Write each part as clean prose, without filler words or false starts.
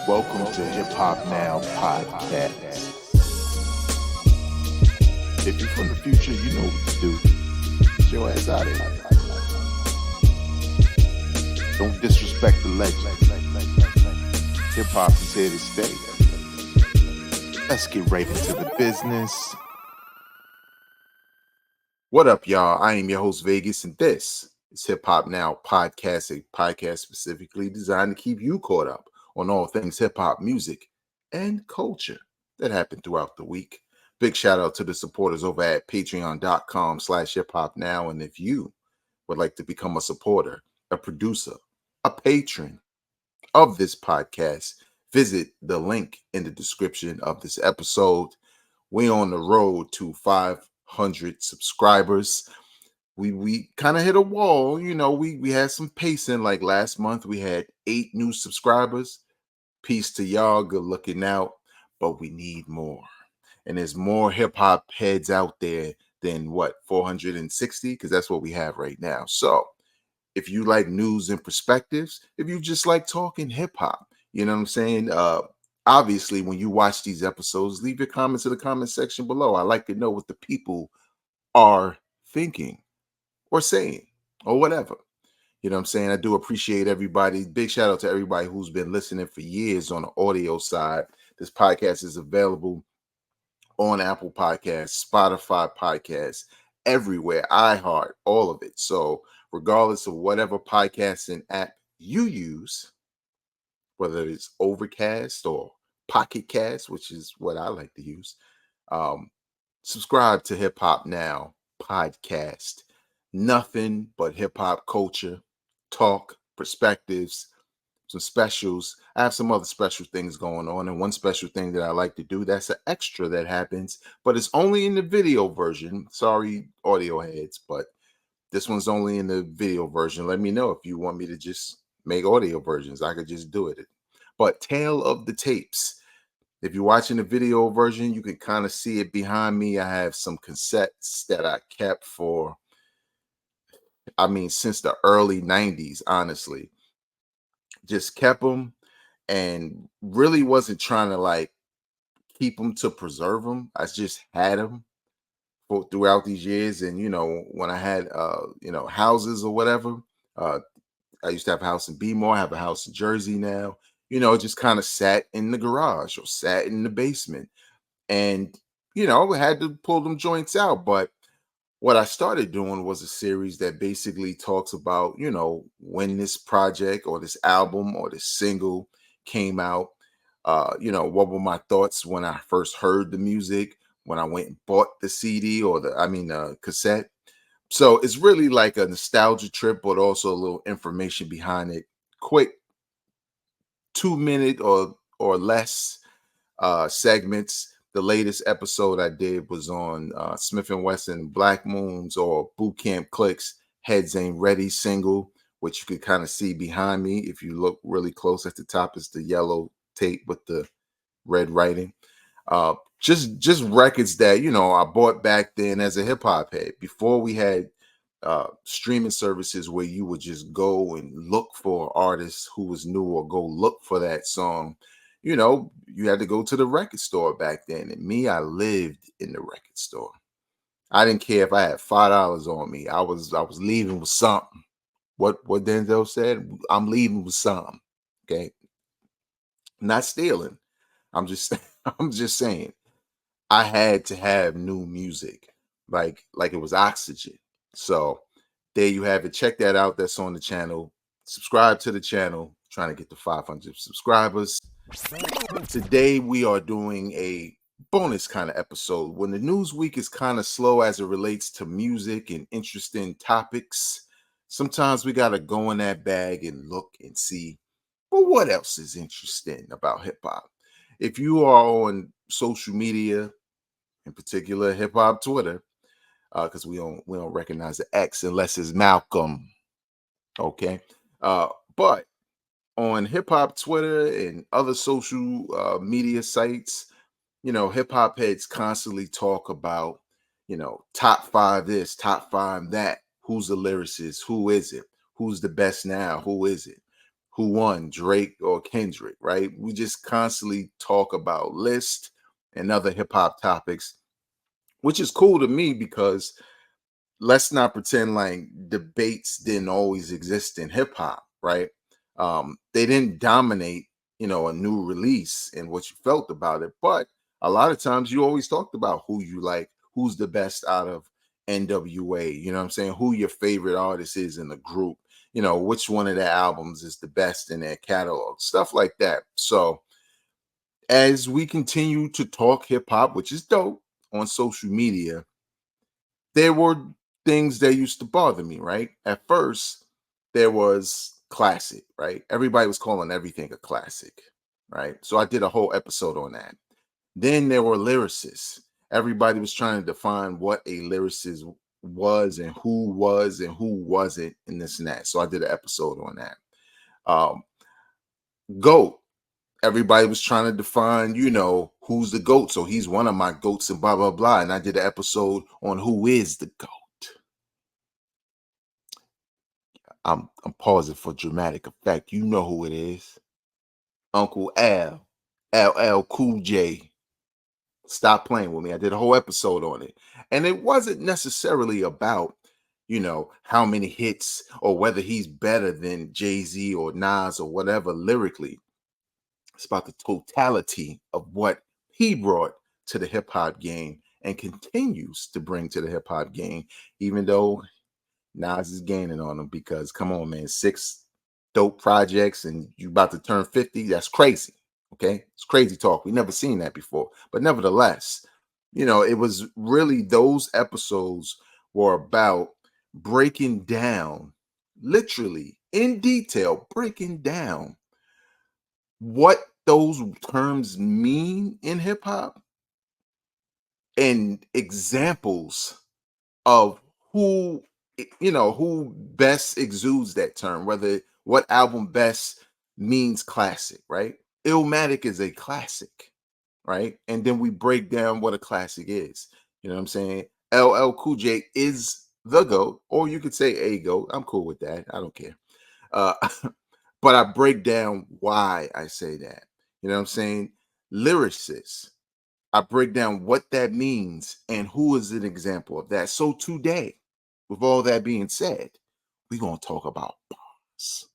Welcome to Hip Hop Now Podcast. If you're from the future, you know what to do. Get your ass out of here. Don't disrespect the legend. Hip hop is here to stay. Let's get right into the business. What up, y'all? I am your host, Vegas, and this is Hip Hop Now Podcast, a podcast specifically designed to keep you caught up on all things hip-hop music and culture that happened throughout the week. Big shout out to the supporters over at patreon.com/hiphopnow. And if you would like to become a supporter, a producer, a patron of this podcast, visit the link in the description of this episode. We're on the road to 500 subscribers. We kind of hit a wall. You know, we had some pacing. Like last month, we had 8 new subscribers. Peace to y'all. Good looking out. But we need more. And there's more hip hop heads out there than 460? Because that's what we have right now. So if you like news and perspectives, if you just like talking hip hop, you know what I'm saying? Obviously, when you watch these episodes, leave your comments in the comment section below. I like to know what the people are thinking or saying or whatever. You know what I'm saying? I do appreciate everybody. Big shout out to everybody who's been listening for years on the audio side. This podcast is available on Apple Podcasts, Spotify Podcasts, everywhere, iHeart, all of it. So regardless of whatever podcasting app you use, whether it's Overcast or Pocket Cast, which is what I like to use, subscribe to Hip Hop Now Podcast. Nothing but hip hop culture, talk, perspectives, some specials. I have some other special things going on. And one special thing that I like to do, that's an extra that happens, but it's only in the video version. Sorry, audio heads, but this one's only in the video version. Let me know if you want me to just make audio versions. I could just do it. But Tale of the Tapes. If you're watching the video version, you can kind of see it behind me. I have some cassettes that I kept since the early 90s, honestly. Just kept them and really wasn't trying to keep them to preserve them. I just had them throughout these years. And, when I had, houses or whatever, I used to have a house in Bmore. I have a house in Jersey now, just kind of sat in the garage or sat in the basement and, I had to pull them joints out. But what I started doing was a series that basically talks about, when this project or this album or this single came out, what were my thoughts when I first heard the music, when I went and bought the CD or cassette. So it's really like a nostalgia trip, but also a little information behind it. Quick 2-minute or less segments. The latest episode I did was on Smith & Wesson Black Moons or Boot Camp Clicks Heads Ain't Ready single, which you could kind of see behind me. If you look really close at the top, it's the yellow tape with the red writing. Just records that, I bought back then as a hip hop head before we had streaming services where you would just go and look for artists who was new or go look for that song. You had to go to the record store back then. And me, I lived in the record store. I didn't care if I had $5 on me. I was leaving with something. What Denzel said, I'm leaving with something. Okay. Not stealing. I'm just saying I had to have new music, like it was oxygen. So there you have it. Check that out. That's on the channel. Subscribe to the channel. Trying to get to 500 subscribers. Today we are doing a bonus kind of episode. When the news week is kind of slow as it relates to music and interesting topics, sometimes we got to go in that bag and look and see, well, what else is interesting about hip hop? If you are on social media, in particular hip hop Twitter, because we don't recognize the X unless it's Malcolm. Okay, but on hip hop Twitter and other social media sites, hip hop heads constantly talk about, top 5 this, top 5 that. Who's the lyricist? Who is it? Who's the best now? Who is it? who won, Drake or Kendrick, right? We just constantly talk about list and other hip hop topics, which is cool to me because let's not pretend like debates didn't always exist in hip hop, right? They didn't dominate, a new release and what you felt about it, but a lot of times you always talked about who you like, who's the best out of NWA, you know what I'm saying? Who your favorite artist is in the group, which one of their albums is the best in their catalog, stuff like that. So as we continue to talk hip hop, which is dope on social media, there were things that used to bother me, right? At first, there was classic, right? Everybody was calling everything a classic, right? So I did a whole episode on that. Then there were lyricists. Everybody was trying to define what a lyricist was and who wasn't, and this and that. So I did an episode on that. Um, GOAT. Everybody was trying to define, who's the GOAT. So he's one of my GOATs and blah, blah, blah. And I did an episode on who is the GOAT. I'm pausing for dramatic effect. You know who it is. Uncle Al. LL Cool J. Stop playing with me. I did a whole episode on it. And it wasn't necessarily about, how many hits or whether he's better than Jay-Z or Nas or whatever lyrically. It's about the totality of what he brought to the hip hop game and continues to bring to the hip hop game, even though Nas is gaining on him because come on, man, 6 dope projects and you about to turn 50. That's crazy. Okay. It's crazy talk. We never seen that before. But nevertheless, it was really those episodes were about breaking down, literally in detail, breaking down what those terms mean in hip hop and examples of who who best exudes that term, whether what album best means classic, right? Illmatic is a classic, right? And then we break down what a classic is. You know what I'm saying? LL Cool J is the GOAT, or you could say a GOAT. I'm cool with that. I don't care. Uh, but I break down why I say that. You know what I'm saying? Lyricists. I break down what that means and who is an example of that. So today, with all that being said, we're gonna talk about bars.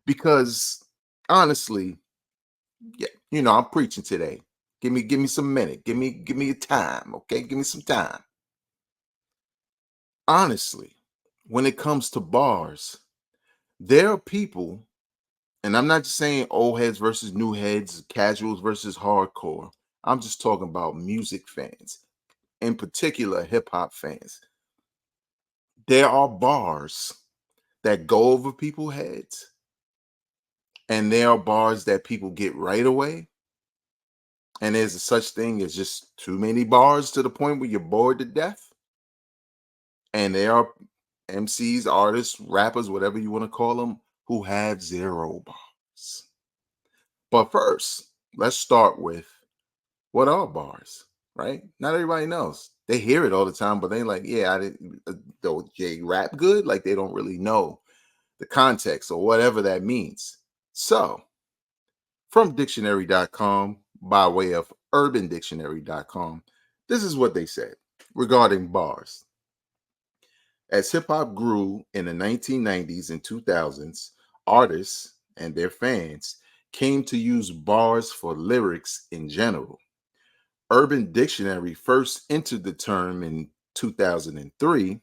Because honestly, yeah, I'm preaching today. Give me some minute. Give me a time. Okay, give me some time. Honestly, when it comes to bars, there are people, and I'm not just saying old heads versus new heads, casuals versus hardcore. I'm just talking about music fans, in particular hip hop fans. There are bars that go over people's heads, and there are bars that people get right away. And there's a such thing as just too many bars to the point where you're bored to death. And there are MCs, artists, rappers, whatever you want to call them, who have zero bars. But first, let's start with what are bars, right? Not everybody knows. They hear it all the time, but they like, yeah, I didn't. Though Jay rap good, like they don't really know the context or whatever that means. So, from dictionary.com by way of urbandictionary.com, this is what they said regarding bars. As hip hop grew in the 1990s and 2000s, artists and their fans came to use bars for lyrics in general. Urban Dictionary first entered the term in 2003.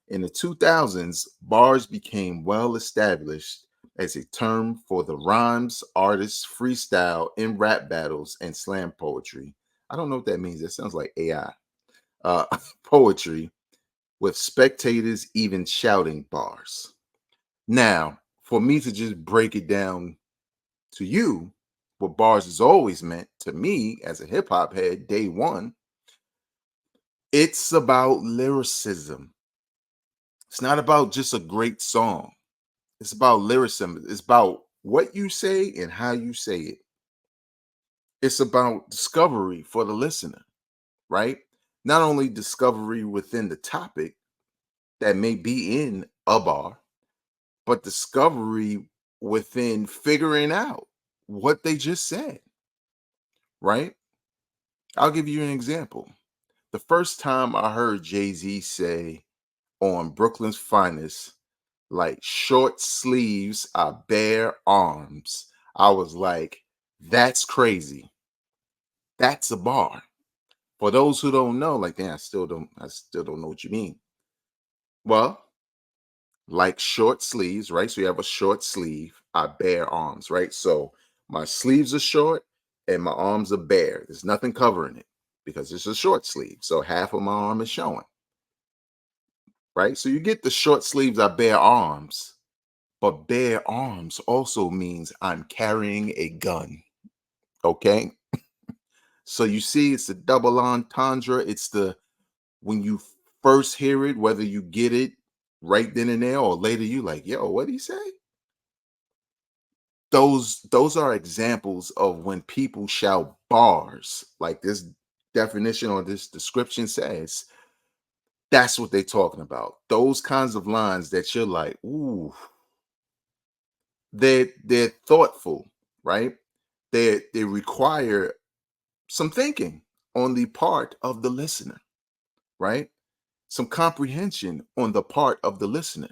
In the 2000s, bars became well established as a term for the rhymes artists freestyle in rap battles and slam poetry. I don't know what that means. That sounds like AI. Uh, poetry with spectators even shouting bars. Now, for me to just break it down to you, what bars has always meant to me as a hip hop head, day one, it's about lyricism. It's not about just a great song. It's about lyricism. It's about what you say and how you say it. It's about discovery for the listener, right? Not only discovery within the topic that may be in a bar, but discovery within figuring out what they just said, right? I'll give you an example. The first time I heard Jay-Z say on Brooklyn's Finest, like short sleeves are bare arms, I was like, that's crazy. That's a bar. For those who don't know, like, damn, I still don't know what you mean. Well, like short sleeves, right? So you have a short sleeve, I bare arms, right? So my sleeves are short and my arms are bare. There's nothing covering it because it's a short sleeve. So half of my arm is showing, right? So you get the short sleeves are bare arms, but bare arms also means I'm carrying a gun. Okay. So you see, it's the double entendre. It's the when you first hear it, whether you get it right then and there or later, you like, yo, what did he say? Those are examples of when people shout bars, like this definition or this description says, that's what they're talking about. Those kinds of lines that you're like, ooh, they're thoughtful, right? They require some thinking on the part of the listener, right? Some comprehension on the part of the listener.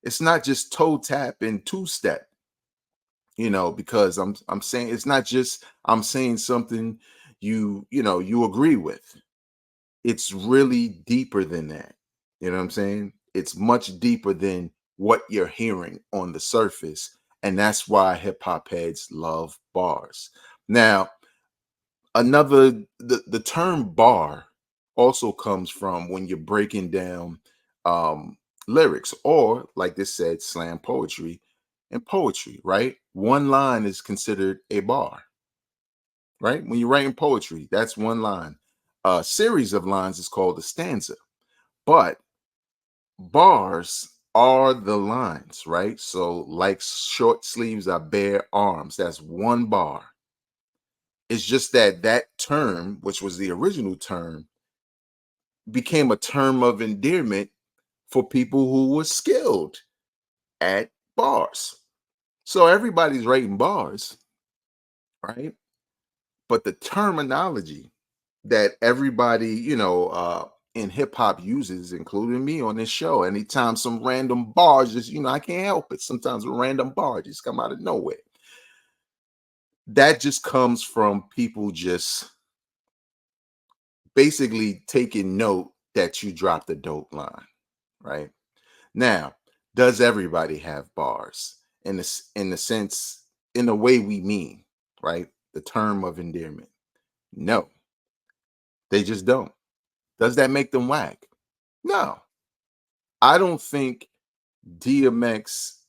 It's not just toe tap and two step, because I'm saying it's not just I'm saying something you agree with. It's really deeper than that. You know what I'm saying? It's much deeper than what you're hearing on the surface. And that's why hip hop heads love bars. Now, the term bar also comes from when you're breaking down lyrics or like this said, slam poetry and poetry, right? One line is considered a bar, right? When you're writing poetry, that's one line. A series of lines is called a stanza, but bars are the lines, right? So, like short sleeves are bare arms, that's one bar. It's just that that term, which was the original term, became a term of endearment for people who were skilled at bars. So everybody's writing bars, right? But the terminology that everybody, in hip hop uses, including me on this show, anytime some random bars just, I can't help it. Sometimes a random bar just come out of nowhere. That just comes from people just basically taking note that you dropped a dope line, right? Now, does everybody have bars in the sense in the way we mean, right? The term of endearment. No, they just don't. Does that make them whack? No. I don't think DMX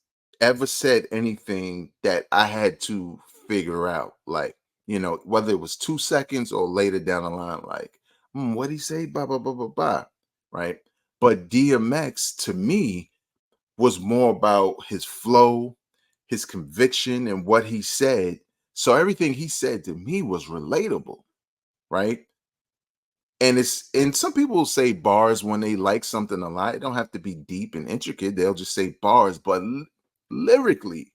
ever said anything that I had to figure out, like, whether it was 2 seconds or later down the line, like, what'd he say? Blah, blah, blah, blah, blah. Right. But DMX to me was more about his flow, his conviction, and what he said. So everything he said to me was relatable, right? And some people say bars when they like something a lot. It don't have to be deep and intricate. They'll just say bars, but lyrically,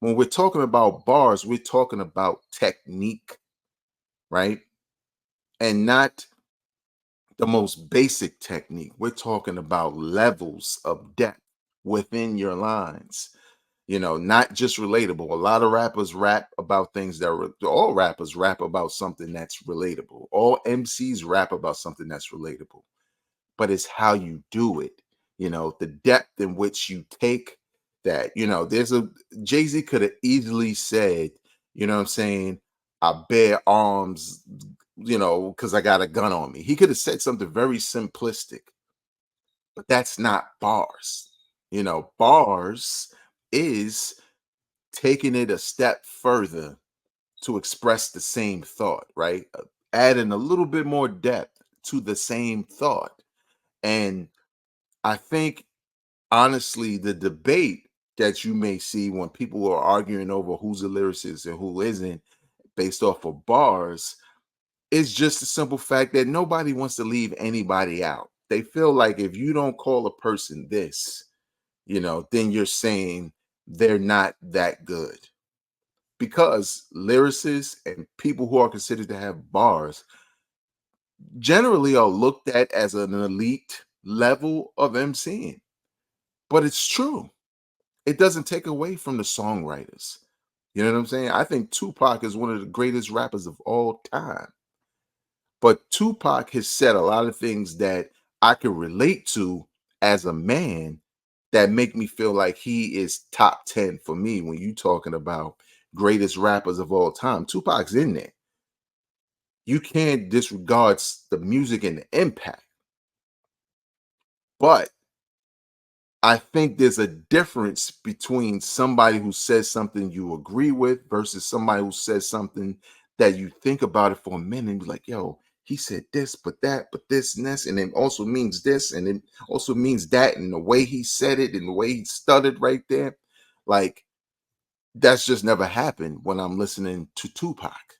when we're talking about bars, we're talking about technique, right? And not the most basic technique. We're talking about levels of depth within your lines. Not just relatable. A lot of rappers rap about things all rappers rap about something that's relatable. All MCs rap about something that's relatable, but it's how you do it. The depth in which you take that. There's a Jay-Z could have easily said, what I'm saying, I bear arms, because I got a gun on me. He could have said something very simplistic, but that's not bars. Bars is taking it a step further to express the same thought, right? Adding a little bit more depth to the same thought. And I think, honestly, the debate that you may see when people are arguing over who's a lyricist and who isn't based off of bars is just the simple fact that nobody wants to leave anybody out. They feel like if you don't call a person this, then you're saying they're not that good because lyricists and people who are considered to have bars generally are looked at as an elite level of MCing. But it's true. It doesn't take away from the songwriters. You know what I'm saying? I think Tupac is one of the greatest rappers of all time. But Tupac has said a lot of things that I can relate to as a man that make me feel like he is top 10 for me when you talking about greatest rappers of all time. Tupac's in there. You can't disregard the music and the impact. But I think there's a difference between somebody who says something you agree with versus somebody who says something that you think about it for a minute and be like, yo, he said this, but that, but this and this, and it also means this, and it also means that, and the way he said it and the way he stuttered right there, like that's just never happened when I'm listening to Tupac,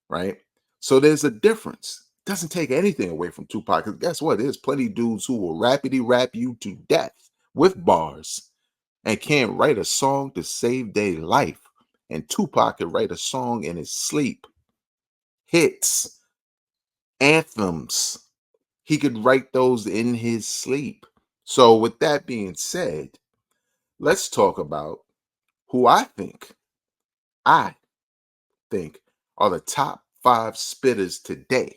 right? So there's a difference. Doesn't take anything away from Tupac, because guess what? There's plenty of dudes who will rapidy rap you to death with bars and can't write a song to save their life. And Tupac could write a song in his sleep. Hits, anthems. He could write those in his sleep. So, with that being said, let's talk about who I think are the top 5 spitters today.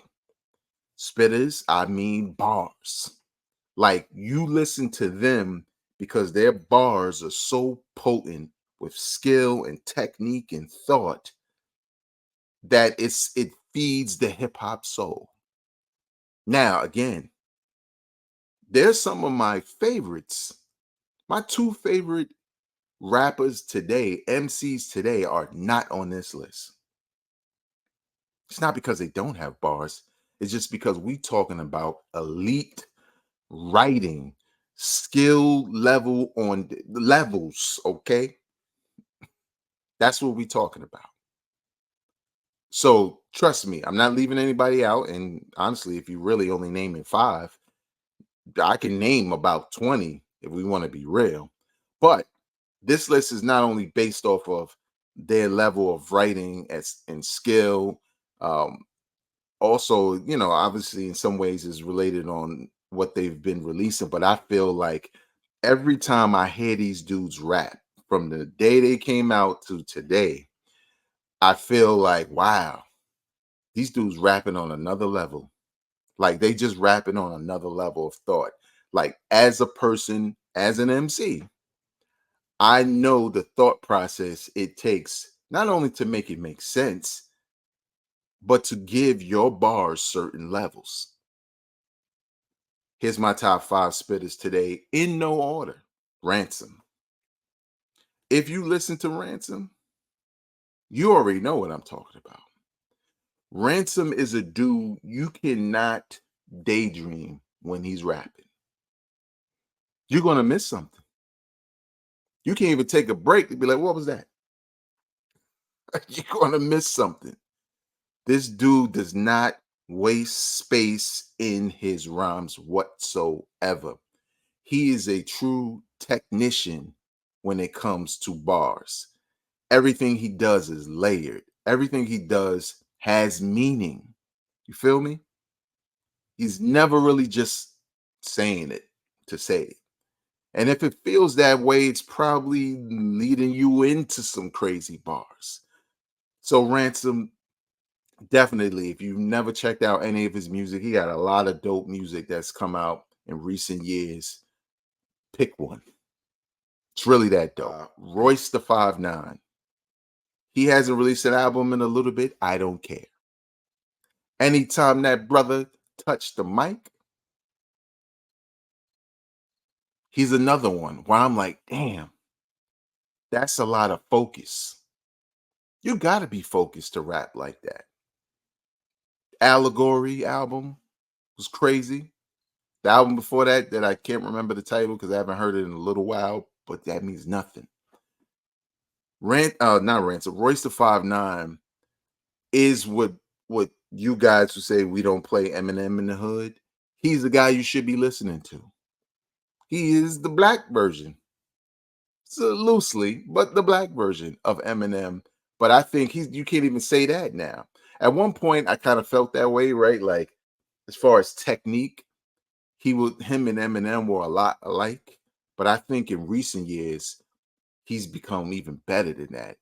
Spitters, I mean bars. Like you listen to them because their bars are so potent with skill and technique and thought that it feeds the hip hop soul. Now, again, there's some of my favorites. My 2 favorite rappers today, MCs today, are not on this list. It's not because they don't have bars. It's just because we talking about elite writing, skill level on the levels, okay? That's what we talking about. So trust me, I'm not leaving anybody out. And honestly, if you really only naming 5, I can name about 20 if we want to be real. But this list is not only based off of their level of writing as and skill, um, also, obviously in some ways is related on what they've been releasing. But I feel like every time I hear these dudes rap from the day they came out to today, I feel like, wow, these dudes rapping on another level. Like they just rapping on another level of thought. Like as a person, as an MC, I know the thought process it takes not only to make it make sense, but to give your bars certain levels. Here's my top 5 spitters today in no order. Ransom. If you listen to Ransom, you already know what I'm talking about. Ransom is a dude you cannot daydream when he's rapping. You're going to miss something. You can't even take a break and be like, what was that? You're going to miss something. This dude does not waste space in his rhymes whatsoever. He is a true technician when it comes to bars. Everything he does is layered. Everything he does has meaning. You feel me? He's never really just saying it to say it. And if it feels that way, it's probably leading you into some crazy bars. So Ransom, definitely, if you've never checked out any of his music, he got a lot of dope music that's come out in recent years. Pick one. It's really that dope. Royce the 5'9". He hasn't released an album in a little bit. I don't care. Anytime that brother touched the mic, he's another one where I'm like, damn, that's a lot of focus. You got to be focused to rap like that. Allegory album was crazy. The album before that I can't remember the title because I haven't heard it in a little while, but that means nothing. Not Ransom. Royce the 5'9" is what you guys who say we don't play Eminem in the hood. He's the guy you should be listening to. He is the black version. So loosely, but the black version of Eminem. But I think you can't even say that now. At one point, I kind of felt that way, right? Like as far as technique, him and Eminem were a lot alike. But I think in recent years, he's become even better than that.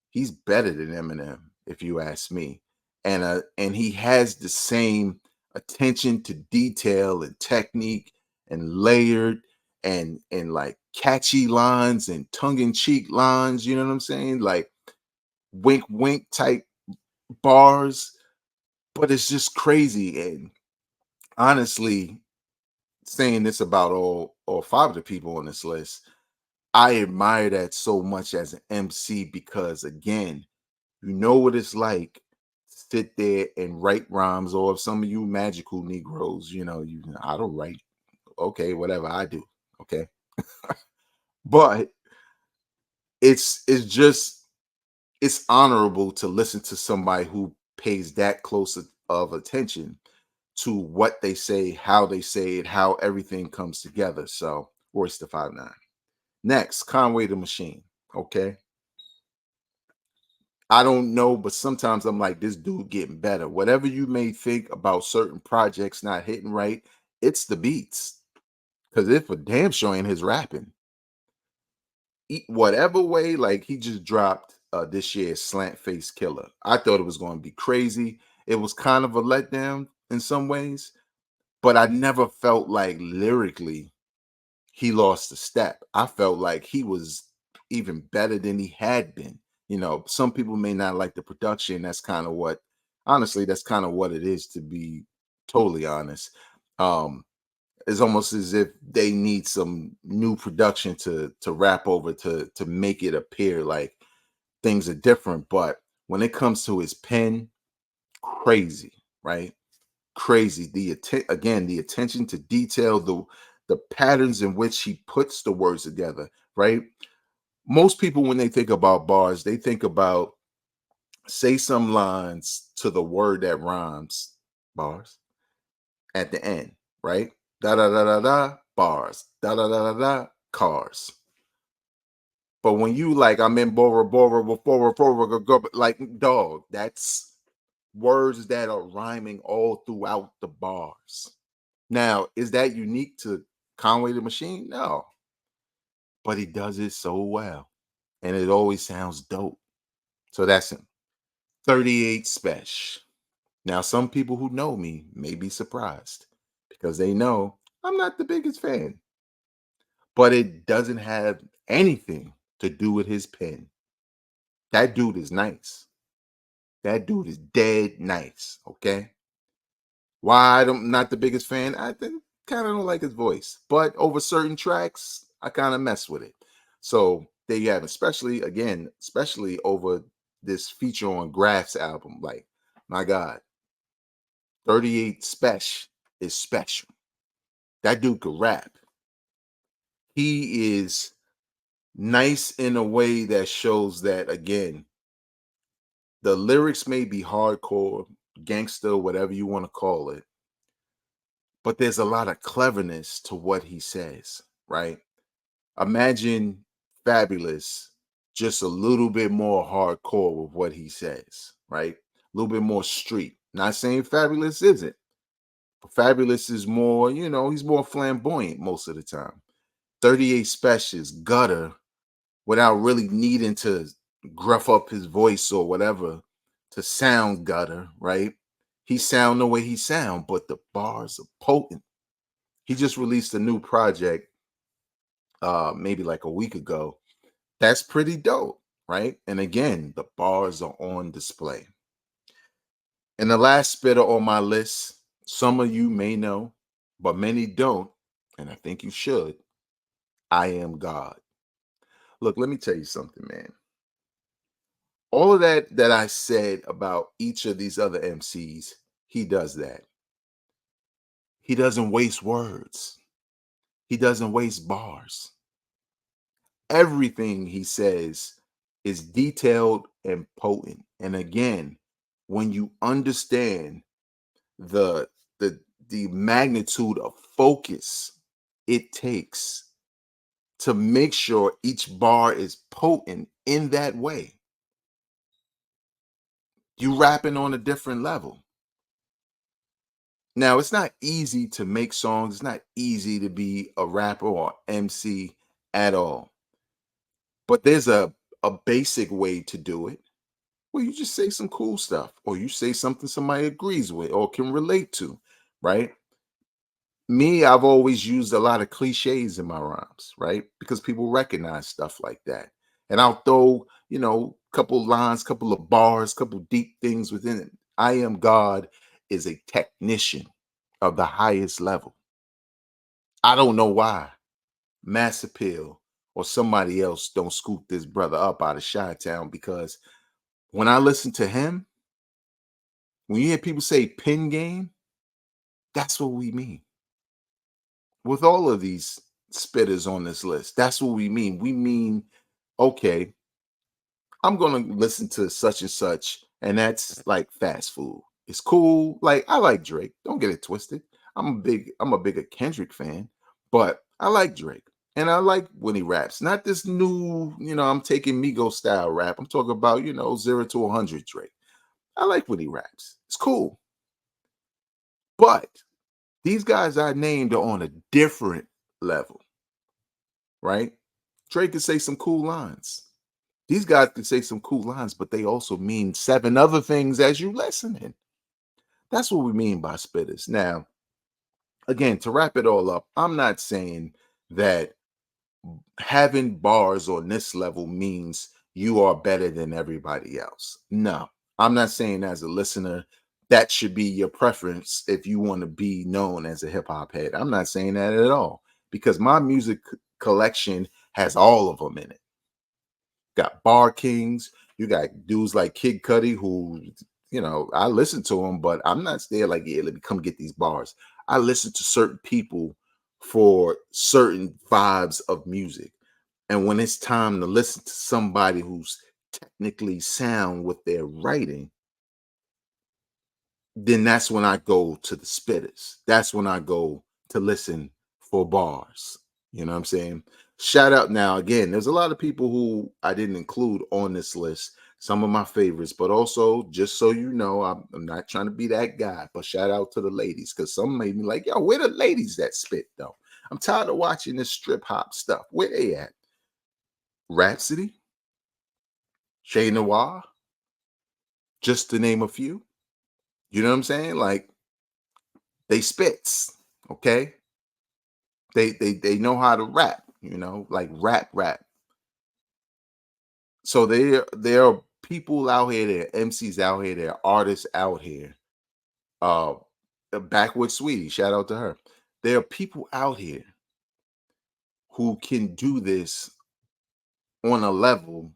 He's better than Eminem, if you ask me. And he has the same attention to detail and technique and layered and like catchy lines and tongue-in-cheek lines, you know what I'm saying? Like wink wink type bars, but it's just crazy. And honestly, saying this about all five of the people on this list, I admire that so much as an MC because again, you know what it's like to sit there and write rhymes, or if some of you magical Negroes, I don't write. Okay, whatever I do. Okay. But it's honorable to listen to somebody who pays that close of attention to what they say it, how everything comes together. So Royce the 5'9". Next, Conway the Machine. Okay. I don't know, but sometimes I'm like, this dude getting better. Whatever you may think about certain projects not hitting right, it's the beats. Because if a damn sure ain't his rapping. Whatever way, like he just dropped this year's Slant Face Killer. I thought it was going to be crazy. It was kind of a letdown in some ways, but I never felt like lyrically he lost a step. I felt like he was even better than he had been. Some people may not like the production. Honestly, that's kind of what it is, to be totally honest. It's almost as if they need some new production to rap over to make it appear like things are different. But when it comes to his pen, crazy, right? Crazy. Again, the attention to detail, the patterns in which he puts the words together, right? Most people, when they think about bars, they think about say some lines to the word that rhymes, bars, at the end, right? Da da da da da, bars, da da da da da, cars. But when you like, I'm in Bora Bora, Bora Bora, like, dog, that's words that are rhyming all throughout the bars. Now, is that unique to Conway the Machine? No, but he does it so well, and it always sounds dope. So that's him. 38 Special. Now, some people who know me may be surprised because they know I'm not the biggest fan, but it doesn't have anything to do with his pen. That dude is nice. That dude is dead nice. Okay. Why I'm not the biggest fan? I think kind of don't like his voice, but over certain tracks, I kind of mess with it. So there you have it. Especially over this feature on Graph's album. Like, my God, 38 Special is special. That dude could rap. He is nice in a way that shows that, again, the lyrics may be hardcore, gangster, whatever you want to call it, but there's a lot of cleverness to what he says, right? Imagine Fabulous just a little bit more hardcore with what he says, right? A little bit more street. Not saying Fabulous isn't, but Fabulous is more, he's more flamboyant most of the time. 38 Special is gutter without really needing to gruff up his voice or whatever to sound gutter, right? He sound the way he sound, but the bars are potent. He just released a new project maybe like a week ago. That's pretty dope, right? And again, the bars are on display. And the last spitter on my list, some of you may know, but many don't, and I think you should. I Am God. Look, let me tell you something, man. All of that I said about each of these other MCs, he does that. He doesn't waste words. He doesn't waste bars. Everything he says is detailed and potent. And again, when you understand the the magnitude of focus it takes to make sure each bar is potent in that way. You rapping on a different level. Now, it's not easy to make songs. It's not easy to be a rapper or MC at all. But there's a basic way to do it where you just say some cool stuff or you say something somebody agrees with or can relate to, right? Me, I've always used a lot of cliches in my rhymes, right? Because people recognize stuff like that. And I'll throw, couple lines, couple of bars, couple deep things within it. I am God is a technician of the highest level. I don't know why Mass Appeal or somebody else don't scoop this brother up out of Chi-Town, because when I listen to him, when you hear people say pin game, that's what we mean. With all of these spitters on this list, that's what we mean. We mean, okay, I'm going to listen to such and such, and that's like fast food. It's cool. Like, I like Drake. Don't get it twisted. I'm a bigger Kendrick fan, but I like Drake. And I like when he raps. Not this new, I'm taking Migos style rap. I'm talking about, 0 to 100 Drake. I like when he raps. It's cool. But these guys I named are on a different level, right? Drake can say some cool lines. These guys can say some cool lines, but they also mean 7 other things as you listening. That's what we mean by spitters. Now, again, to wrap it all up, I'm not saying that having bars on this level means you are better than everybody else. No, I'm not saying as a listener that should be your preference if you want to be known as a hip hop head. I'm not saying that at all, because my music collection has all of them in it. Got bar kings, you got dudes like Kid Cudi who, I listen to them, but I'm not there like, yeah, let me come get these bars. I listen to certain people for certain vibes of music. And when it's time to listen to somebody who's technically sound with their writing, then that's when I go to the spitters. That's when I go to listen for bars. You know what I'm saying? Shout out now, again, there's a lot of people who I didn't include on this list, some of my favorites, but also, just so you know, I'm not trying to be that guy, but shout out to the ladies, because some made me like, yo, where the ladies that spit, though? I'm tired of watching this strip hop stuff. Where they at? Rhapsody, Shay Noir, just to name a few. You know what I'm saying? Like, they spits, okay? They know how to rap, like rap. So there are people out here, there are MCs out here, there are artists out here. Backwoods Sweetie, shout out to her. There are people out here who can do this on a level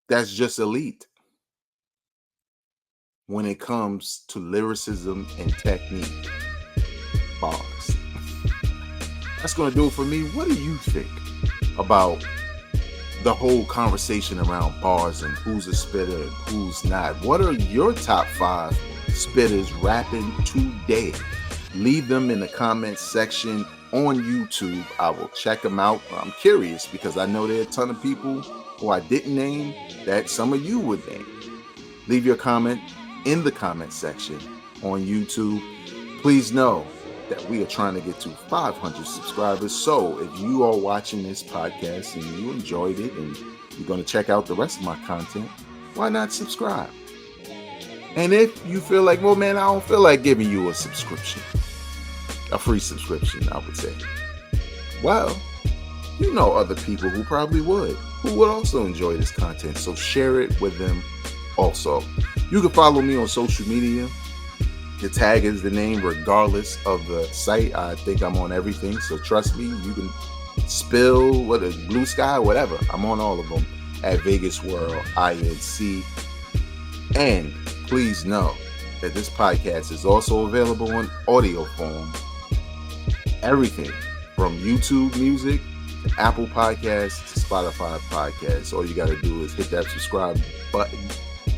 that's just elite when it comes to lyricism and technique. Bars. That's going to do it for me. What do you think about the whole conversation around bars and who's a spitter and who's not? What are your top 5 spitters rapping today? Leave them in the comments section on YouTube. I will check them out. I'm curious because I know there are a ton of people who I didn't name that some of you would name. Leave your comment in the comment section on YouTube. Please know that we are trying to get to 500 subscribers. So if you are watching this podcast and you enjoyed it and you're going to check out the rest of my content, why not subscribe? And if you feel like, well, man, I don't feel like giving you a subscription, a free subscription, I would say, well, you know other people who probably would, who would also enjoy this content. So share it with them also. You can follow me on social media. The tag is the name regardless of the site. I think I'm on everything. So trust me, you can spill, Blue Sky, whatever. I'm on all of them at Vegas World INC. And please know that this podcast is also available in audio form. Everything from YouTube Music to Apple Podcasts to Spotify Podcasts. All you got to do is hit that subscribe button,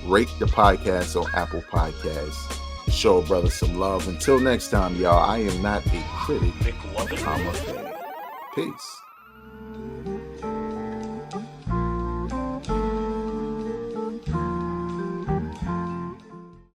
rate the podcast on Apple Podcasts, show a brother some love. Until next time, y'all, I am not a critic. I'm a fan. Peace.